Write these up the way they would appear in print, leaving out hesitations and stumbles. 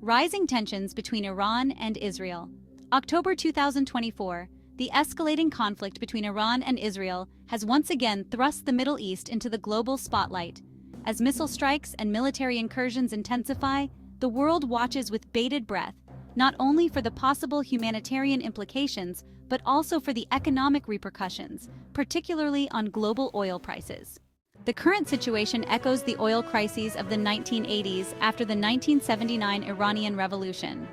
Rising tensions between Iran and Israel. October 2024, the escalating conflict between Iran and Israel has once again thrust the Middle East into the global spotlight. As missile strikes and military incursions intensify, the world watches with bated breath, not only for the possible humanitarian implications, but also for the economic repercussions, particularly on global oil prices. The current situation echoes the oil crises of the 1980s after the 1979 Iranian Revolution.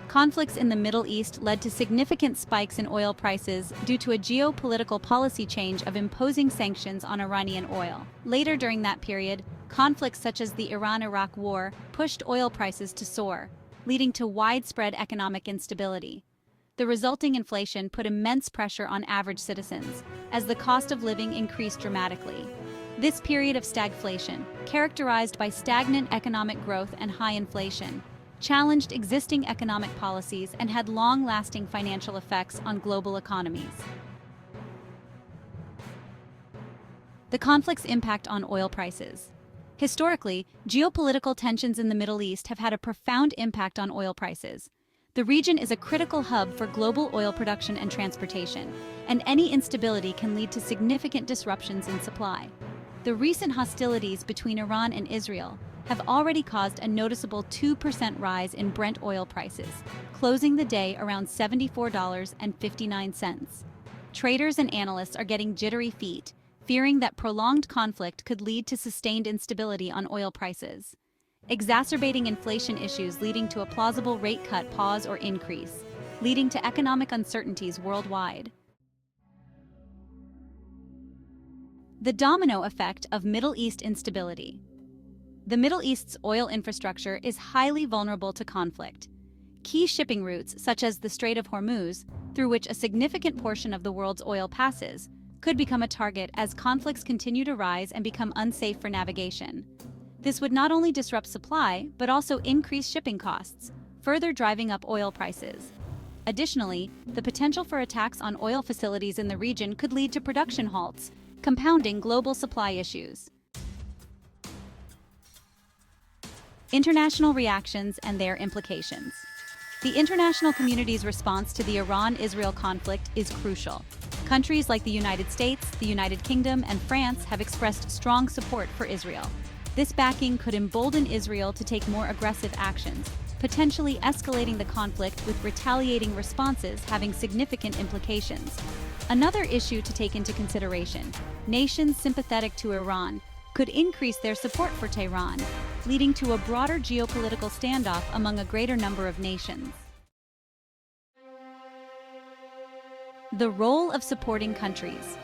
Conflicts in the Middle East led to significant spikes in oil prices due to a geopolitical policy change of imposing sanctions on Iranian oil. Later during that period, conflicts such as the Iran-Iraq War pushed oil prices to soar, leading to widespread economic instability. The resulting inflation put immense pressure on average citizens, as the cost of living increased dramatically. This period of stagflation, characterized by stagnant economic growth and high inflation, challenged existing economic policies and had long-lasting financial effects on global economies. The conflict's impact on oil prices. Historically, geopolitical tensions in the Middle East have had a profound impact on oil prices. The region is a critical hub for global oil production and transportation, and any instability can lead to significant disruptions in supply. The recent hostilities between Iran and Israel have already caused a noticeable 2% rise in Brent oil prices, closing the day around $74.59. Traders and analysts are getting jittery feet, fearing that prolonged conflict could lead to sustained instability on oil prices, exacerbating inflation issues leading to a plausible rate cut pause or increase, leading to economic uncertainties worldwide. The domino effect of Middle East instability. The Middle East's oil infrastructure is highly vulnerable to conflict. Key shipping routes, such as the Strait of Hormuz, through which a significant portion of the world's oil passes, could become a target as conflicts continue to rise and become unsafe for navigation. This would not only disrupt supply, but also increase shipping costs, further driving up oil prices. Additionally, the potential for attacks on oil facilities in the region could lead to production halts, compounding global supply issues. International reactions and their implications. The international community's response to the Iran-Israel conflict is crucial. Countries like the United States, the United Kingdom, and France have expressed strong support for Israel. This backing could embolden Israel to take more aggressive actions, potentially escalating the conflict with retaliating responses having significant implications. Another issue to take into consideration: nations sympathetic to Iran could increase their support for Tehran, leading to a broader geopolitical standoff among a greater number of nations. The role of supporting countries.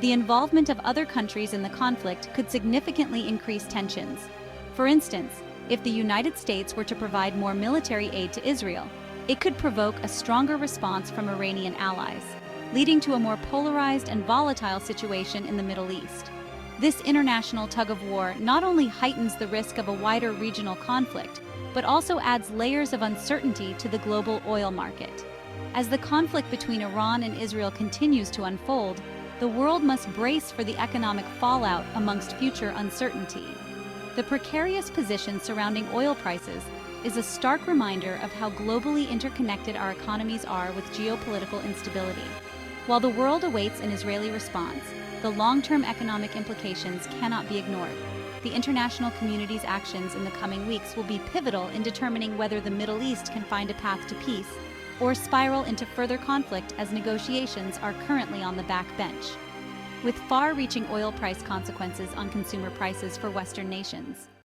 The involvement of other countries in the conflict could significantly increase tensions. For instance, if the United States were to provide more military aid to Israel, it could provoke a stronger response from Iranian allies, leading to a more polarized and volatile situation in the Middle East. This international tug-of-war not only heightens the risk of a wider regional conflict, but also adds layers of uncertainty to the global oil market. As the conflict between Iran and Israel continues to unfold, the world must brace for the economic fallout amongst future uncertainty. The precarious position surrounding oil prices is a stark reminder of how globally interconnected our economies are with geopolitical instability. While the world awaits an Israeli response, the long-term economic implications cannot be ignored. The international community's actions in the coming weeks will be pivotal in determining whether the Middle East can find a path to peace or spiral into further conflict as negotiations are currently on the back bench, with far-reaching oil price consequences on consumer prices for Western nations.